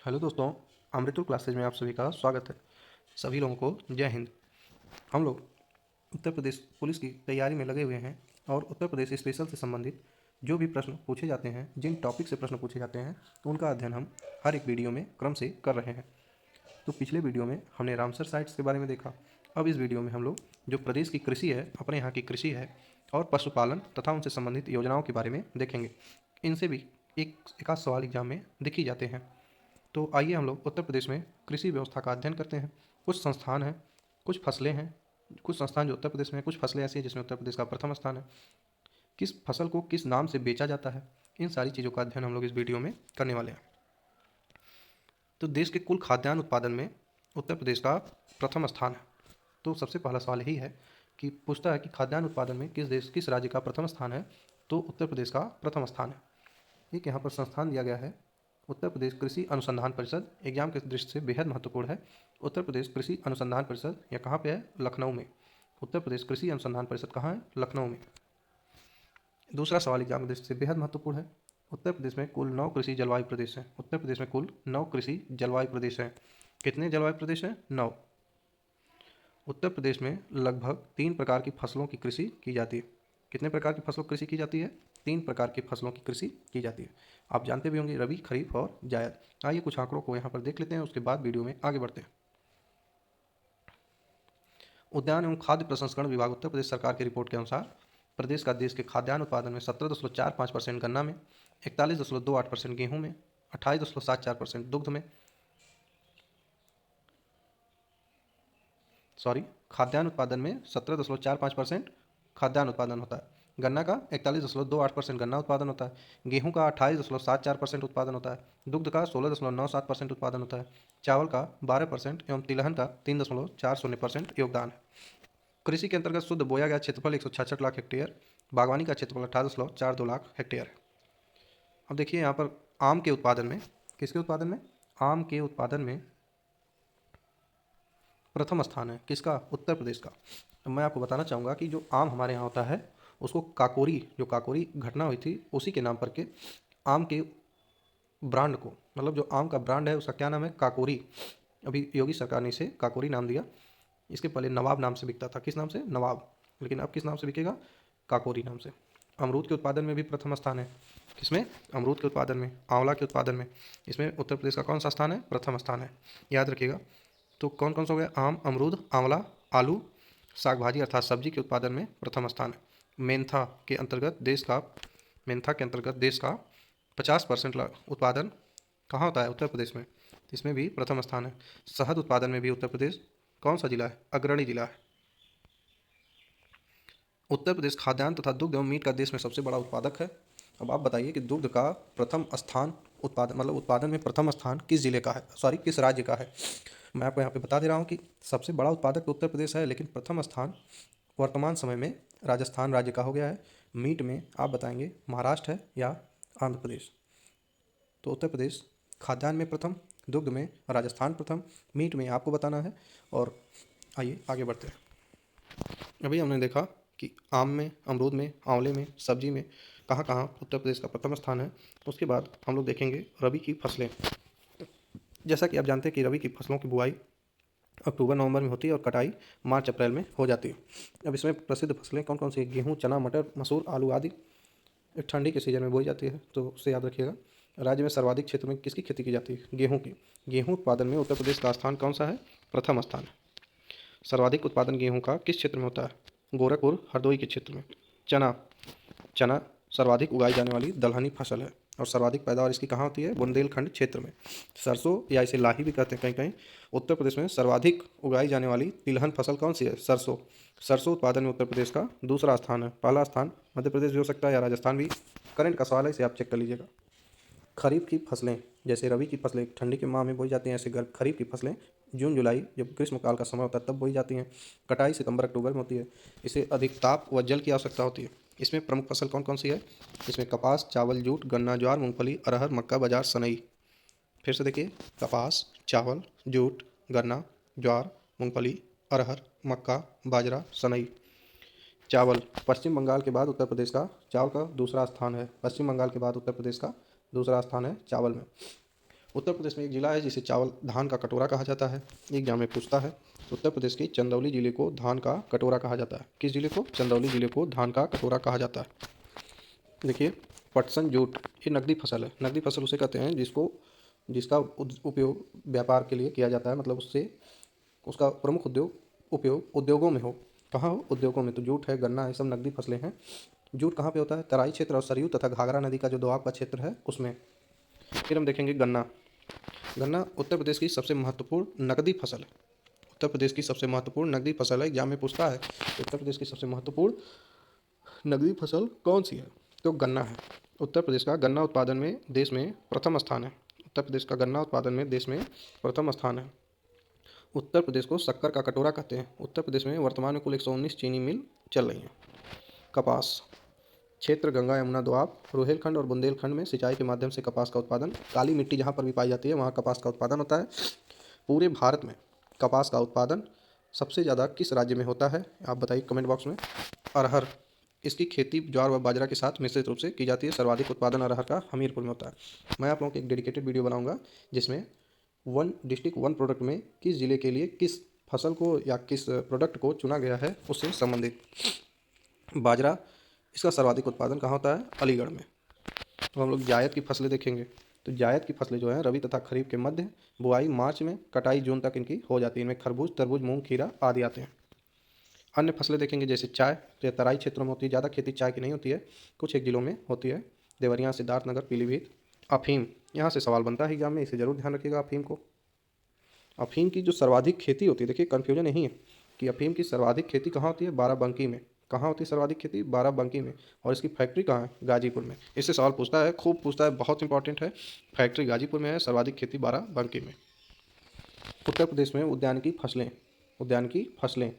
Hello दोस्तों, अमृतुल classes में आप सभी का स्वागत है। सभी लोगों को जय हिंद। हम लोग उत्तर प्रदेश पुलिस की तैयारी में लगे हुए हैं और उत्तर प्रदेश स्पेशल से संबंधित जो भी प्रश्न पूछे जाते हैं, जिन टॉपिक से प्रश्न पूछे जाते हैं, तो उनका अध्ययन हम हर एक वीडियो में क्रम से कर रहे हैं। तो पिछले वीडियो में हमने रामसर साइट्स के बारे में देखा। अब इस वीडियो में हम लोग जो प्रदेश की कृषि है, अपने यहाँ की कृषि है और पशुपालन तथा उनसे संबंधित योजनाओं के बारे में देखेंगे। इनसे भी एक आध सवाल एग्जाम में दिख ही जाते हैं। तो आइए हम लोग उत्तर प्रदेश में कृषि व्यवस्था का अध्ययन करते हैं। कुछ संस्थान हैं, कुछ फसलें हैं, कुछ संस्थान जो उत्तर प्रदेश में हैं, कुछ फसलें ऐसी हैं जिसमें उत्तर प्रदेश का प्रथम स्थान है। किस फसल को किस नाम से बेचा जाता है, इन सारी चीज़ों का अध्ययन हम लोग इस वीडियो में करने वाले हैं। तो देश के कुल खाद्यान्न उत्पादन में उत्तर प्रदेश का प्रथम स्थान है। तो सबसे पहला सवाल यही है कि पूछता है कि खाद्यान्न उत्पादन में किस राज्य का प्रथम स्थान है, तो उत्तर प्रदेश का प्रथम स्थान है। एक यहाँ पर संस्थान दिया गया है, उत्तर प्रदेश कृषि अनुसंधान परिषद। एग्जाम के दृष्टि से बेहद महत्वपूर्ण है। उत्तर प्रदेश कृषि अनुसंधान परिषद यह कहाँ पे है? लखनऊ में। उत्तर प्रदेश कृषि अनुसंधान परिषद कहाँ है? लखनऊ में। दूसरा सवाल एग्जाम की दृष्टि से बेहद महत्वपूर्ण है। उत्तर प्रदेश में कुल 9 कृषि जलवायु प्रदेश हैं। उत्तर प्रदेश में कुल 9 कृषि जलवायु प्रदेश हैं। कितने जलवायु प्रदेश हैं? 9। उत्तर प्रदेश में लगभग 3 प्रकार की फसलों की कृषि की जाती है। कितने प्रकार की फसलों की कृषि की जाती है? 3 प्रकार की फसलों की कृषि की जाती है। आप जानते भी होंगे, रबी, खरीफ और जायद। आइए कुछ आंकड़ों को यहाँ पर देख लेते हैं, उसके बाद वीडियो में आगे बढ़ते हैं। उद्यान एवं खाद्य प्रसंस्करण विभाग उत्तर प्रदेश सरकार की रिपोर्ट के अनुसार प्रदेश का देश के खाद्यान्न उत्पादन में 17.45% गन्ना में, 41.28% गेहूँ में, 28.74% दुग्ध में, खाद्यान्न उत्पादन में 17.45% खाद्यान्न उत्पादन होता है। गन्ना का 41.28% गन्ना उत्पादन होता है। गेहूं का 28.74% उत्पादन होता है। दुग्ध का 16.97% उत्पादन होता है। चावल का 12% एवं तिलहन का 3.40% योगदान है। कृषि के अंतर्गत शुद्ध बोया गया क्षेत्रफल 166 लाख हेक्टेयर, बागवानी का क्षेत्रफल 18.42 लाख हेक्टेयर है। अब देखिए यहाँ पर आम के उत्पादन में, किसके उत्पादन में? आम के उत्पादन में प्रथम स्थान है किसका? उत्तर प्रदेश का। अब मैं आपको बताना चाहूँगा कि जो आम हमारे यहाँ होता है, उसको काकोरी, जो काकोरी घटना हुई थी उसी के नाम पर के आम के ब्रांड को, मतलब जो आम का ब्रांड है उसका क्या नाम है? काकोरी। अभी योगी सरकार ने इसे काकोरी नाम दिया। इसके पहले नवाब नाम से बिकता था। किस नाम से? नवाब। लेकिन अब किस नाम से बिकेगा? काकोरी नाम से। अमरूद के उत्पादन में भी प्रथम स्थान है। किसमें? अमरूद के उत्पादन में। आंवला के उत्पादन में। इसमें उत्तर प्रदेश का कौन सा स्थान है? प्रथम स्थान है। याद रखिएगा। तो कौन कौन सा हो गया? आम, अमरूद, आंवला, आलू, साग भाजी अर्थात सब्जी के उत्पादन में प्रथम स्थान है। मेंथा के अंतर्गत देश का मेंथा के अंतर्गत देश का 50% उत्पादन कहाँ होता है? उत्तर प्रदेश में। इसमें भी प्रथम स्थान है। शहद उत्पादन में भी उत्तर प्रदेश कौन सा जिला है? अग्रणी जिला है। उत्तर प्रदेश खाद्यान्न तथा दुग्ध एवं मीट का देश में सबसे बड़ा उत्पादक है। अब आप बताइए कि दुग्ध का प्रथम स्थान, उत्पादन मतलब उत्पादन में प्रथम स्थान किस जिले का है, किस राज्य का है? मैं आपको यहाँ पे बता दे रहा हूँ कि सबसे बड़ा उत्पादक तो उत्तर प्रदेश है, लेकिन प्रथम स्थान वर्तमान समय में राजस्थान राज्य का हो गया है। मीट में आप बताएंगे महाराष्ट्र है या आंध्र प्रदेश। तो उत्तर प्रदेश खाद्यान्न में प्रथम, दुग्ध में राजस्थान प्रथम, मीट में आपको बताना है। और आइए आगे बढ़ते हैं। अभी हमने देखा कि आम में, अमरूद में, आंवले में, सब्जी में कहाँ कहाँ उत्तर प्रदेश का प्रथम स्थान है। उसके बाद हम लोग देखेंगे रबी की फसलें। जैसा कि आप जानते हैं कि रबी की फसलों की बुआई अक्टूबर नवंबर में होती है और कटाई मार्च अप्रैल में हो जाती है। अब इसमें प्रसिद्ध फसलें कौन कौन सी? गेहूँ, चना, मटर, मसूर, आलू आदि ठंडी के सीजन में बोई जाती है, तो उससे याद रखिएगा। राज्य में सर्वाधिक क्षेत्र में किसकी खेती की जाती है? गेहूँ की। गेहूँ उत्पादन में उत्तर प्रदेश का स्थान कौन सा है? प्रथम स्थान है। सर्वाधिक उत्पादन गेहूँ का किस क्षेत्र में होता है? गोरखपुर, हरदोई के क्षेत्र में। चना, चना सर्वाधिक उगाई जाने वाली दलहनी फसल है और सर्वाधिक पैदावार इसकी कहाँ होती है? बुंदेलखंड क्षेत्र में। सरसों या इसे लाही भी कहते हैं कहीं कहीं। उत्तर प्रदेश में सर्वाधिक उगाई जाने वाली तिलहन फसल कौन सी है? सरसों। सरसों उत्पादन में उत्तर प्रदेश का दूसरा स्थान है। पहला स्थान मध्य प्रदेश भी हो सकता है या राजस्थान भी। करंट का सवाल है, इसे आप चेक कर लीजिएगा। खरीफ की फसलें, जैसे रबी की फसलें ठंडी के माह में बोई जाती हैं, ऐसे खरीफ की फसलें जून जुलाई जब ग्रीष्मकाल का समय होता है तब बोई जाती हैं। कटाई सितंबर अक्टूबर में होती है। इसे अधिक ताप व जल की आवश्यकता होती है। इसमें प्रमुख फसल कौन कौन सी है? इसमें कपास, चावल, जूट, गन्ना, ज्वार, मूंगफली, अरहर, मक्का, बाजरा, सनई। फिर से देखिए, कपास, चावल, जूट, गन्ना, ज्वार, मूंगफली, अरहर, मक्का, बाजरा, सनई। चावल पश्चिम बंगाल के बाद उत्तर प्रदेश का चावल का दूसरा स्थान है। पश्चिम बंगाल के बाद उत्तर प्रदेश का दूसरा स्थान है चावल में। उत्तर प्रदेश में एक जिला है जिसे चावल धान का कटोरा कहा जाता है। एग्जाम में पूछता है। उत्तर प्रदेश के चंदौली जिले को धान का कटोरा कहा जाता है। किस जिले को? चंदौली जिले को धान का कटोरा कहा जाता है। देखिए, पटसन जूट ये नकदी फसल है। नकदी फसल उसे कहते हैं जिसका उपयोग व्यापार के लिए किया जाता है, मतलब उससे उसका प्रमुख उपयोग उद्योगों में हो। कहाँ हो? उद्योगों में। तो जूट है, गन्ना है, सब नकदी फसलें हैं। जूट कहाँ पे होता है? तराई क्षेत्र और सरयू तथा घाघरा नदी का जो दोआब का क्षेत्र है उसमें। फिर हम देखेंगे गन्ना। गन्ना उत्तर प्रदेश की सबसे महत्वपूर्ण नकदी फसल है। उत्तर प्रदेश की सबसे महत्वपूर्ण नकदी फसल है। एग्जाम में पूछता है कि उत्तर प्रदेश की सबसे महत्वपूर्ण नकदी फसल कौन सी है? तो गन्ना है। उत्तर प्रदेश का गन्ना उत्पादन में देश में प्रथम स्थान है। उत्तर प्रदेश का गन्ना उत्पादन में देश में प्रथम स्थान है। उत्तर प्रदेश को शक्कर का कटोरा कहते हैं। उत्तर प्रदेश में वर्तमान में कुल 119 चीनी मिल चल रही हैं। कपास क्षेत्र गंगा यमुना दोआब रोहेलखंड और बुंदेलखंड में सिंचाई के माध्यम से कपास का उत्पादन। काली मिट्टी जहाँ पर भी पाई जाती है वहाँ कपास का उत्पादन होता है। पूरे भारत में कपास का उत्पादन सबसे ज़्यादा किस राज्य में होता है? आप बताइए कमेंट बॉक्स में। अरहर, इसकी खेती ज्वार व बाजरा के साथ मिश्रित रूप से की जाती है। सर्वाधिक उत्पादन अरहर का हमीरपुर में होता है। मैं आप लोगों को एक डेडिकेटेड वीडियो बनाऊंगा जिसमें वन डिस्ट्रिक्ट वन प्रोडक्ट में किस जिले के लिए किस फसल को या किस प्रोडक्ट को चुना गया है उससे संबंधित। बाजरा, इसका सर्वाधिक उत्पादन कहाँ होता है? अलीगढ़ में। तो हम लोग जायद की फसलें देखेंगे। तो जायद की फसलें जो हैं रबी तथा खरीफ के मध्य, बुआई मार्च में, कटाई जून तक इनकी हो जाती है। इनमें खरबूज, तरबूज, मूंग, खीरा आदि आते हैं। अन्य फसलें देखेंगे जैसे चाय, तो ये तराई क्षेत्रों में होती है। ज़्यादा खेती चाय की नहीं होती है, कुछ एक जिलों में होती है। देवरिया, सिद्धार्थनगर, पीलीभीत। अफीम, यहाँ से सवाल बनता है एग्जाम में, इसे जरूर ध्यान रखिएगा अफीम को। अफीम की जो सर्वाधिक खेती होती है, देखिए कन्फ्यूजन यही है कि अफीम की सर्वाधिक खेती कहाँ होती है? बाराबंकी में। कहाँ होती है सर्वाधिक खेती? बाराबंकी में। और इसकी फैक्ट्री कहाँ है? गाजीपुर में। इससे सवाल पूछता है, खूब पूछता है, बहुत इंपॉर्टेंट है। फैक्ट्री गाजीपुर में है, सर्वाधिक खेती बाराबंकी में। उत्तर प्रदेश में उद्यान की फसलें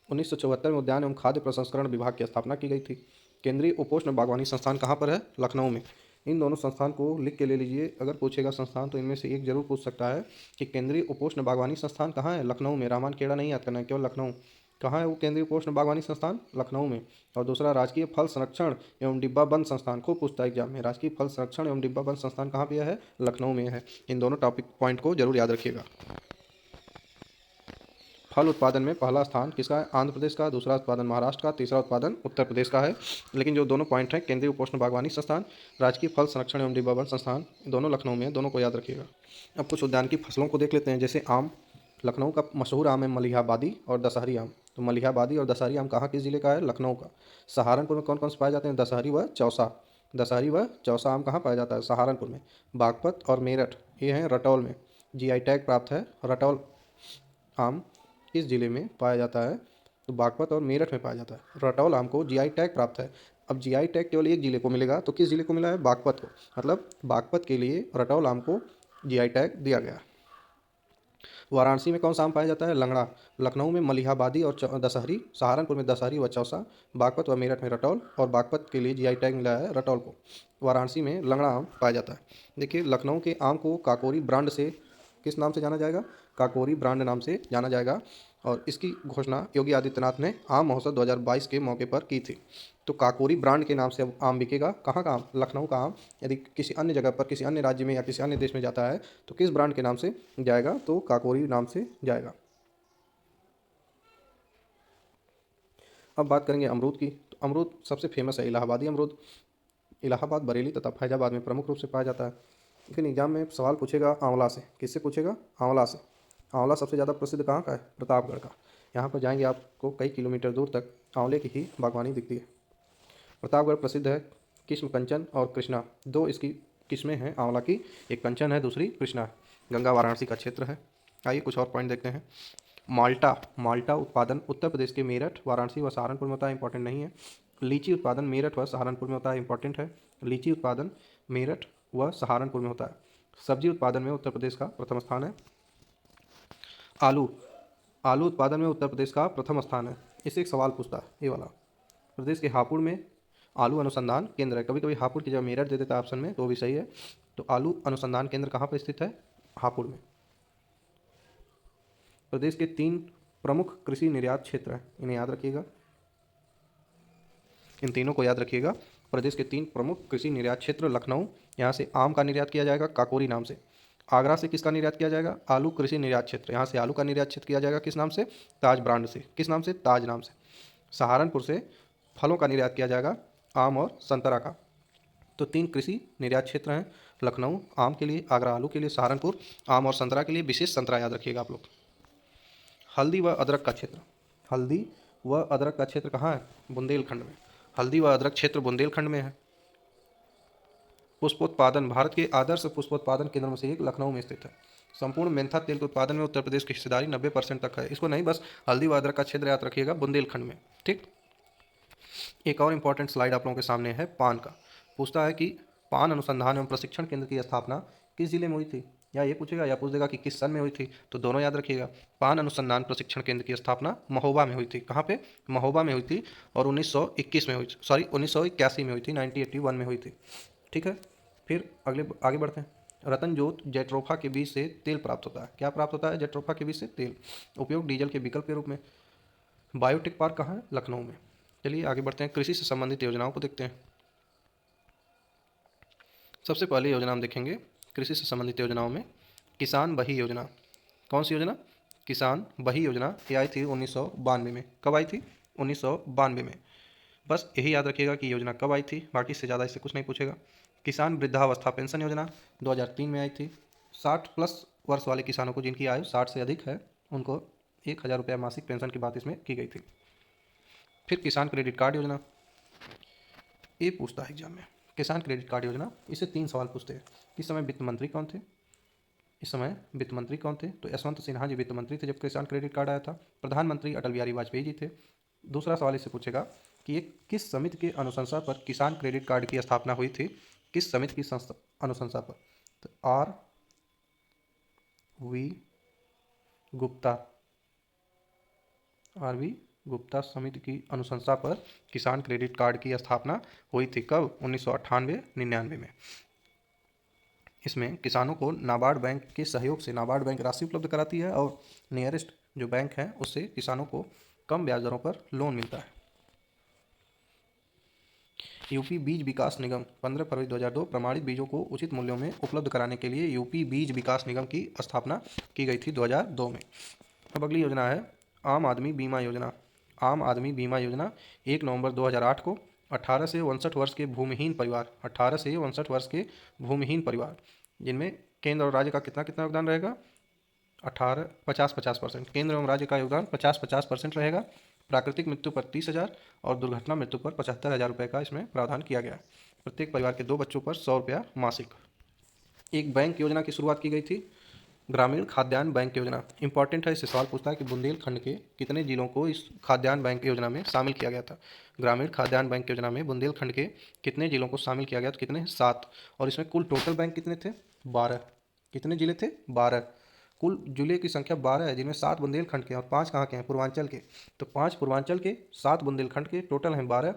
1974 में उद्यान एवं खाद्य प्रसंस्करण विभाग की स्थापना की गई थी। केंद्रीय उपोष्ण बागवानी संस्थान कहाँ पर है? लखनऊ में। इन दोनों संस्थान को लिख के ले लीजिए। अगर पूछेगा संस्थान तो इनमें से एक जरूर पूछ सकता है कि केंद्रीय उपोष्ण बागवानी संस्थान कहाँ है? लखनऊ में। रामान खेड़ा नहीं याद करना है, केवल लखनऊ। कहाँ है वो केंद्रीय उपोष्ण बागवानी संस्थान? लखनऊ में। और दूसरा राजकीय फल संरक्षण एवं डिब्बाबंद संस्थान, खूब पूछता है एग्जाम में। राजकीय फल संरक्षण एवं डिब्बाबंद संस्थान कहाँ पे है? लखनऊ में है। इन दोनों टॉपिक पॉइंट को जरूर याद रखिएगा। फल उत्पादन में पहला स्थान किसका है? आंध्र प्रदेश का। दूसरा उत्पादन महाराष्ट्र का। तीसरा उत्पादन उत्तर प्रदेश का है। लेकिन जो दोनों पॉइंट हैं, केंद्रीय उपोष्ण बागवानी संस्थान, राजकीय फल संरक्षण एवं डिब्बाबंद संस्थान, दोनों लखनऊ में है। दोनों को याद रखिएगा। अब कुछ उद्यान की फसलों को देख लेते हैं। जैसे आम, लखनऊ का मशहूर आम है मलिहाबादी और दशहरी आम। तो मलिहाबादी और दशहरी आम कहाँ किस जिले का है? लखनऊ का। सहारनपुर में कौन कौन से पाए जाते हैं? दशहरी व चौसा। दशहरी व चौसा आम कहाँ पाया जाता है? सहारनपुर में। बागपत और मेरठ ये हैं रटौल में। जीआई टैग प्राप्त है रटौल आम किस जिले में पाया जाता है? तो बागपत और मेरठ में पाया जाता है। रटौल आम को जीआई टैग प्राप्त है। अब जीआई टैग केवल एक जिले को मिलेगा, तो किस जिले को मिला है? बागपत को। मतलब बागपत के लिए रटौल आम को जीआई टैग दिया गया। वाराणसी में कौन सा आम पाया जाता है? लंगड़ा। लखनऊ में मलिहाबादी और दशहरी, सहारनपुर में दशहरी व चौसा, बागपत व मेरठ में रटौल, और बागपत के लिए जीआई टैग मिला है रटौल को। वाराणसी में लंगड़ा आम पाया जाता है। देखिए, लखनऊ के आम को काकोरी ब्रांड से किस नाम से जाना जाएगा? काकोरी ब्रांड नाम से जाना जाएगा। और इसकी घोषणा योगी आदित्यनाथ ने आम महोत्सव 2022 के मौके पर की थी। तो काकोरी ब्रांड के नाम से अब आम बिकेगा। कहाँ का आम? लखनऊ का आम। यदि किसी अन्य जगह पर, किसी अन्य राज्य में या किसी अन्य देश में जाता है तो किस ब्रांड के नाम से जाएगा? तो काकोरी नाम से जाएगा। अब बात करेंगे अमरूद की। तो अमरूद सबसे फेमस है इलाहाबादी अमरूद। इलाहाबाद, बरेली तथा फैजाबाद में प्रमुख रूप से पाया जाता है। लेकिन एग्जाम में सवाल पूछेगा आंवला से। किससे पूछेगा? आंवला से। आंवला सबसे ज़्यादा प्रसिद्ध कहाँ का है? प्रतापगढ़ का। यहाँ पर जाएंगे आपको कई किलोमीटर दूर तक आंवले की ही बागवानी दिखती है। प्रतापगढ़ प्रसिद्ध है किस्म कंचन और कृष्णा, दो इसकी किस्में हैं आंवला की। एक कंचन है, दूसरी कृष्णा है। गंगा वाराणसी का क्षेत्र है। आइए कुछ और पॉइंट देखते हैं। माल्टा, माल्टा उत्पादन उत्तर प्रदेश के मेरठ, वाराणसी व सहारनपुर में होता है, इंपॉर्टेंट नहीं है। लीची उत्पादन मेरठ व सहारनपुर में होता है, इंपॉर्टेंट है। लीची उत्पादन मेरठ व सहारनपुर में होता है। सब्जी उत्पादन में उत्तर प्रदेश का प्रथम स्थान है। आलू, आलू उत्पादन में उत्तर प्रदेश का प्रथम स्थान है। इससे एक सवाल पूछता है ये वाला। प्रदेश के हापुड़ में आलू अनुसंधान केंद्र है। कभी कभी हापुड़ की जगह मेरठ दे देता है ऑप्शन में, तो भी सही है। तो आलू अनुसंधान केंद्र कहाँ पर स्थित है? हापुड़ में। प्रदेश के 3 प्रमुख कृषि निर्यात क्षेत्र हैं, इन्हें याद रखिएगा। इन तीनों को याद रखिएगा। प्रदेश के 3 प्रमुख कृषि निर्यात क्षेत्र। लखनऊ, यहाँ से आम का निर्यात किया जाएगा काकोरी नाम से। आगरा से किसका निर्यात किया जाएगा? आलू कृषि निर्यात क्षेत्र, यहाँ से आलू का निर्यात क्षेत्र किया जाएगा। किस नाम से? ताज ब्रांड से। किस नाम से? ताज नाम से। सहारनपुर से फलों का निर्यात किया जाएगा, आम और संतरा का। तो 3 कृषि निर्यात क्षेत्र हैं, लखनऊ आम के लिए, आगरा आलू के लिए, सहारनपुर आम और संतरा के लिए। विशेष संतरा याद रखिएगा आप लोग। हल्दी व अदरक का क्षेत्र, हल्दी व अदरक का क्षेत्र कहाँ है? बुंदेलखंड में। हल्दी व अदरक क्षेत्र बुंदेलखंड में है। पुष्पोत्पादन, भारत के आदर्श पुष्पोत्पादन केंद्र में से एक लखनऊ में स्थित है। संपूर्ण मेंथा तेल के उत्पादन में उत्तर प्रदेश की हिस्सेदारी 90% तक है। इसको नहीं, बस हल्दी व अदरक का क्षेत्र याद रखिएगा, बुंदेलखंड में। ठीक। एक और इंपॉर्टेंट स्लाइड आप लोगों के सामने है पान का। पूछता है कि पान अनुसंधान एवं प्रशिक्षण केंद्र की स्थापना किस जिले में हुई थी? या ये पूछेगा या पूछ देगा कि किस सन में हुई थी, तो दोनों याद रखिएगा। पान अनुसंधान प्रशिक्षण केंद्र की स्थापना महोबा में हुई थी। कहाँ पे? महोबा में हुई थी, और 1981 में हुई, सॉरी 1981 में हुई थी, 1981 में हुई थी। ठीक है। फिर आगे बढ़ते हैं। रतन जोत जेट्रोफा के बीज से तेल प्राप्त होता है। क्या प्राप्त होता है? जेट्रोफा के बीज से तेल। उपयोग डीजल के विकल्प के रूप में। बायोटेक पार्क कहाँ है? लखनऊ में। चलिए आगे बढ़ते हैं, कृषि से संबंधित योजनाओं को देखते हैं। सबसे पहले योजना हम देखेंगे कृषि से संबंधित योजनाओं में किसान बही योजना। कौन सी योजना? किसान बही योजना। ये आई थी 1992 में। कब आई थी? 1992 में। बस यही याद रखिएगा कि योजना कब आई थी, बाकी से ज़्यादा इससे कुछ नहीं पूछेगा। किसान वृद्धावस्था पेंशन योजना 2003 में आई थी। 60+ वर्ष वाले किसानों को, जिनकी आयु 60 से अधिक है, उनको 1000 रुपया मासिक पेंशन की बात इसमें की गई थी। फिर किसान क्रेडिट कार्ड योजना, ये पूछता है एग्जाम में। किसान क्रेडिट कार्ड योजना, इससे 3 सवाल पूछते हैं। इस समय वित्त मंत्री कौन थे? इस समय वित्त मंत्री कौन थे? तो यशवंत सिन्हा जी वित्त मंत्री थे जब किसान क्रेडिट कार्ड आया था। प्रधानमंत्री अटल बिहारी वाजपेयी जी थे। दूसरा सवाल इससे पूछेगा कि ये किस समिति के अनुशंसा पर किसान क्रेडिट कार्ड की स्थापना हुई थी? किस समिति की अनुशंसा पर? तो V Gupta, R V Gupta समिति की अनुशंसा पर किसान क्रेडिट कार्ड की स्थापना हुई थी। कब? 1998-99 में। इसमें किसानों को नाबार्ड बैंक के सहयोग से, नाबार्ड बैंक राशि उपलब्ध कराती है, और नियरेस्ट जो बैंक है उससे किसानों को कम ब्याज दरों पर लोन मिलता है। यूपी बीज विकास निगम 15 फरवरी 2002 प्रमाणित बीजों को उचित मूल्यों में उपलब्ध कराने के लिए यूपी बीज विकास निगम की स्थापना की गई थी 2002 में। अब अगली योजना है आम आदमी बीमा योजना। आम आदमी बीमा योजना 1 नवंबर 2008 को 18 से 59 वर्ष के भूमिहीन परिवार, 18 से 59 वर्ष के भूमिहीन परिवार, जिनमें केंद्र और राज्य का कितना कितना योगदान रहेगा? 50-50%। केंद्र एवं राज्य का योगदान 50-50% रहेगा। प्राकृतिक मृत्यु पर 30,000 और दुर्घटना मृत्यु पर 75,000 रुपये का इसमें प्रावधान किया गया है। प्रत्येक परिवार के 2 बच्चों पर 100 रुपया मासिक। एक बैंक योजना की शुरुआत की गई थी, ग्रामीण खाद्यान्न बैंक योजना। इंपॉर्टेंट है, इससे सवाल पूछता है कि बुंदेलखंड के कितने जिलों को इस खाद्यान्न बैंक योजना में शामिल किया गया था। ग्रामीण खाद्यान्न बैंक योजना में बुंदेलखंड के कितने जिलों को शामिल किया गया? तो कितने? 7। और इसमें कुल टोटल बैंक कितने थे? 12। कितने जिले थे? 12। कुल जिले की संख्या 12 है, जिनमें 7 बुंदेलखंड के और 5 कहाँ के हैं? पूर्वांचल के। तो 5 पूर्वांचल के, 7 बुंदेलखंड के, टोटल हैं 12।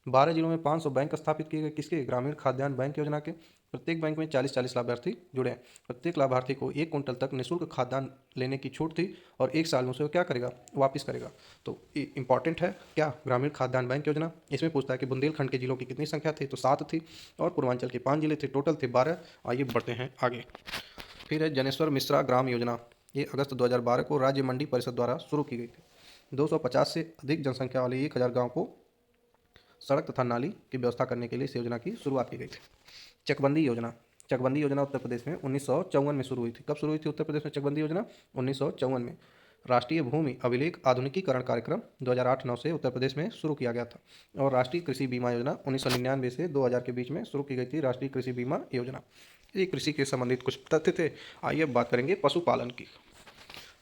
12 जिलों में 500 बैंक स्थापित किए गए। किसके? ग्रामीण खाद्यान्न बैंक योजना के। प्रत्येक बैंक में 40-40 लाभार्थी जुड़े हैं। प्रत्येक लाभार्थी को 1 कुंटल तक निःशुल्क खाद्यान्न लेने की छूट थी, और 1 साल में उसे क्या करेगा? वापस करेगा। तो इंपॉर्टेंट है क्या? ग्रामीण खाद्यान्न बैंक योजना। इसमें पूछता है कि बुंदेलखंड के जिलों की कितनी संख्या थी? तो 7 थी, और पूर्वांचल के 5 जिले थे, टोटल थे 12। आइए बढ़ते हैं आगे। फिर है जनेश्वर मिश्रा ग्राम योजना। ये अगस्त 2012 को राज्य मंडी परिषद द्वारा शुरू की गई थी। 250 से अधिक जनसंख्या वाले 1000 गाँव को सड़क तथा नाली की व्यवस्था करने के लिए इस योजना की शुरुआत की गई थी। चकबंदी योजना। चकबंदी योजना उत्तर प्रदेश में 1954 में शुरू हुई थी। कब शुरू हुई थी उत्तर प्रदेश में चकबंदी योजना? 1954 में। राष्ट्रीय भूमि अभिलेख आधुनिकीकरण कार्यक्रम 2008-9 से उत्तर प्रदेश में शुरू किया गया था। और राष्ट्रीय कृषि बीमा योजना 1999 से 2000 के बीच में शुरू की गई थी, राष्ट्रीय कृषि बीमा योजना। ये कृषि के संबंधित कुछ तथ्य थे। आइए अब बात करेंगे पशुपालन की।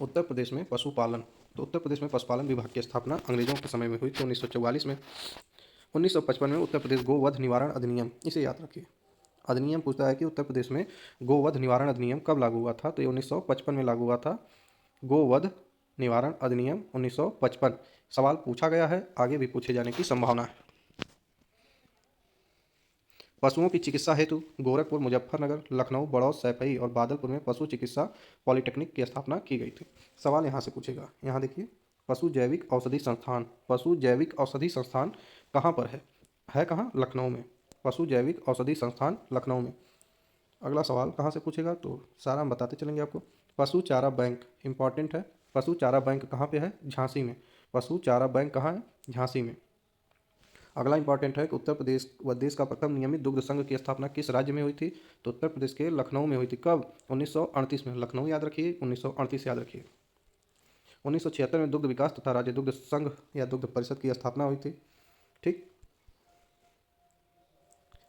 उत्तर प्रदेश में पशुपालन, तो उत्तर प्रदेश में पशुपालन विभाग की स्थापना अंग्रेजों के समय में हुई थी 1944 में। 1955 में उत्तर प्रदेश गोवध निवारण अधिनियम, इसे याद रखिए। अधिनियम पूछता है कि उत्तर प्रदेश में गोवध निवारण अधिनियम कब लागू हुआ था? तो ये 1955 में लागू हुआ था। गोवध निवारण अधिनियम 1955 सवाल पूछा गया है, आगे भी पूछे जाने की संभावना है। पशुओं की चिकित्सा हेतु गोरखपुर, मुजफ्फरनगर, लखनऊ, बड़ौद, सैफई और बादलपुर में पशु चिकित्सा पॉलिटेक्निक की स्थापना की गई थी। सवाल यहाँ से पूछेगा, यहाँ देखिए, पशु जैविक औषधि संस्थान, पशु जैविक औषधि संस्थान कहाँ पर है? कहाँ? लखनऊ में। पशु जैविक औषधि संस्थान लखनऊ में। अगला सवाल कहाँ से पूछेगा तो सारा हम बताते चलेंगे आपको। पशु चारा बैंक इंपॉर्टेंट है। पशु चारा बैंक कहाँ पे है? झांसी में। पशु चारा बैंक कहाँ है? झांसी में। अगला इंपॉर्टेंट है कि उत्तर प्रदेश व देश का प्रथम नियमित दुग्ध संघ की स्थापना किस राज्य में हुई थी? तो उत्तर प्रदेश के लखनऊ में हुई थी। कब? 1938 में। लखनऊ याद रखिए, 1938 याद रखिए। 1976 में दुग्ध विकास तथा राज्य दुग्ध संघ या दुग्ध परिषद की स्थापना हुई थी। ठीक।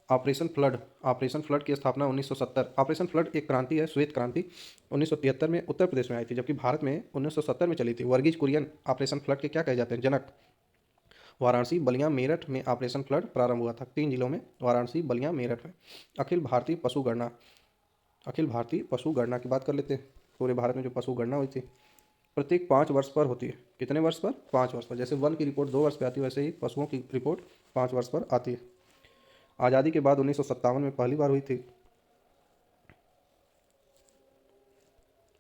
ऑपरेशन फ्लड की स्थापना 1970। ऑपरेशन फ्लड एक क्रांति है, श्वेत क्रांति, 1973 में उत्तर प्रदेश में आई थी, जबकि भारत में 1970 में चली थी। वर्गीज कुरियन ऑपरेशन फ्लड के क्या कहे जाते हैं? जनक। वाराणसी, बलिया, मेरठ में ऑपरेशन फ्लड प्रारंभ हुआ था। 3 जिलों में, वाराणसी, बलिया, मेरठ में। अखिल भारतीय पशु गणना। अखिल भारतीय पशु गणना की बात कर लेते हैं। पूरे भारत में जो पशु गणना हुई थी प्रत्येक 5 वर्ष पर होती है। कितने वर्ष पर? 5 वर्ष पर। जैसे वन की रिपोर्ट 2 वर्ष पर आती है, वैसे ही पशुओं की रिपोर्ट 5 वर्ष पर आती है। आज़ादी के बाद 1957 में पहली बार हुई थी।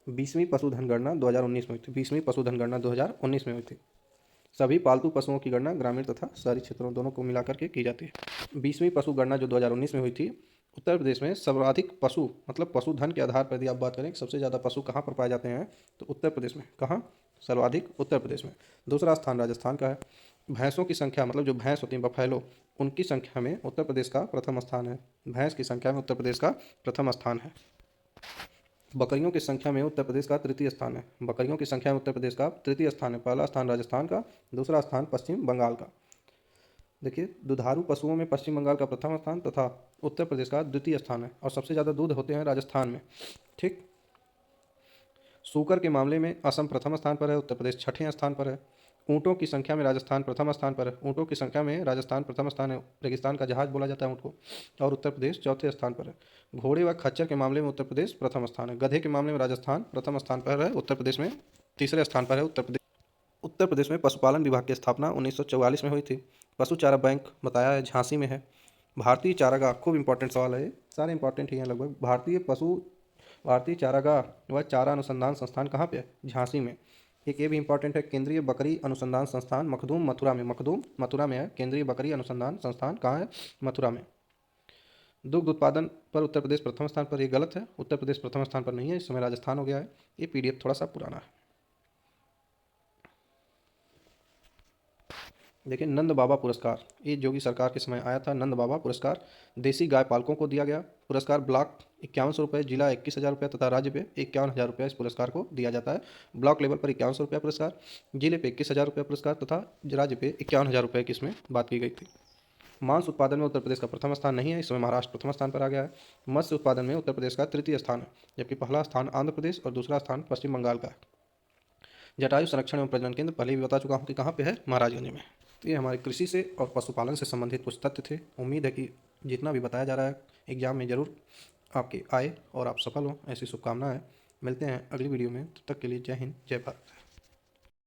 20वीं पशुधन गणना 2019 में हुई थी। 20वीं पशुधन गणना 2019 में हुई थी। सभी पालतू पशुओं की गणना ग्रामीण तथा शहरी क्षेत्रों दोनों को मिलाकर के की जाती है। 20वीं पशु गणना जो 2019 में हुई थी, उत्तर प्रदेश में सर्वाधिक पशु मतलब पशुधन के आधार पर यदि आप बात करें सबसे ज़्यादा पशु कहाँ पर पाए जाते हैं तो उत्तर प्रदेश में। कहाँ? सर्वाधिक उत्तर प्रदेश में। दूसरा स्थान राजस्थान का है। भैंसों की संख्या मतलब जो भैंस होती हैं बफैलो, उनकी संख्या में उत्तर प्रदेश का प्रथम स्थान है। भैंस की संख्या में उत्तर प्रदेश का प्रथम स्थान है। बकरियों की संख्या में उत्तर प्रदेश का तृतीय स्थान है। बकरियों की संख्या में उत्तर प्रदेश का तृतीय स्थान है। पहला स्थान राजस्थान का, दूसरा स्थान पश्चिम बंगाल का। देखिए, दुधारू पशुओं में पश्चिम बंगाल का प्रथम स्थान तथा उत्तर प्रदेश का द्वितीय स्थान है, और सबसे ज़्यादा दूध होते हैं राजस्थान में। ठीक। सूकर के मामले में असम प्रथम स्थान पर है, उत्तर प्रदेश छठे स्थान पर है। ऊँटों की संख्या में राजस्थान प्रथम स्थान पर है। ऊँटों की संख्या में राजस्थान प्रथम स्थान है। रेगिस्तान का जहाज बोला जाता है ऊँट को। और उत्तर प्रदेश चौथे स्थान पर है। घोड़े व खच्चर के मामले में उत्तर प्रदेश प्रथम स्थान है। गधे के मामले में राजस्थान प्रथम स्थान पर है। उत्तर प्रदेश में तीसरे स्थान पर है। उत्तर प्रदेश में पशुपालन विभाग की स्थापना 1944 में हुई थी। पशु चारा बैंक बताया है झांसी में है। भारतीय चारागाह, खूब इंपॉर्टेंट सवाल है ये, सारे इंपॉर्टेंट ही हैं लगभग। भारतीय चारागाह व चारा अनुसंधान संस्थान कहाँ पे है? झांसी में। एक ये भी इंपॉर्टेंट है, केंद्रीय बकरी अनुसंधान संस्थान मखदूम मथुरा में। मखदूम मथुरा में है केंद्रीय बकरी अनुसंधान संस्थान। कहाँ है? मथुरा में। दुग्ध उत्पादन पर उत्तर प्रदेश प्रथम स्थान पर, ये गलत है। उत्तर प्रदेश प्रथम स्थान पर नहीं है, इस समय राजस्थान हो गया है। ये पीडीएफ थोड़ा सा पुराना है। देखिए, नंद बाबा पुरस्कार, ये योगी सरकार के समय आया था। नंद बाबा पुरस्कार देसी गाय पालकों को दिया गया। पुरस्कार ब्लॉक 5100 रुपये, जिला 21,000 रुपये तथा राज्य पे 51,000 रुपये इस पुरस्कार को दिया जाता है। ब्लॉक लेवल पर 5100 रुपये पुरस्कार, जिले पे 21,000 रुपये पुरस्कार तथा राज्य पे 51,000 रुपये की इसमें बात की गई थी। मांस उत्पादन में उत्तर प्रदेश का प्रथम स्थान नहीं है, इस समय महाराष्ट्र प्रथम स्थान पर आ गया है। मत्स्य उत्पादन में उत्तर प्रदेश का तृतीय स्थान है, जबकि पहला स्थान आंध्र प्रदेश और दूसरा स्थान पश्चिम बंगाल का है। जटायु संरक्षण एवं प्रजनन केंद्र पहले भी बता चुका हूँ कि कहाँ पे है, महाराजगंज में। तो ये हमारे कृषि से और पशुपालन से संबंधित कुछ तथ्य थे। उम्मीद है कि जितना भी बताया जा रहा है एग्जाम में ज़रूर आपके आए और आप सफल हों, ऐसी शुभकामनाएं। मिलते हैं अगली वीडियो में, तब तक के लिए जय हिंद, जय भारत।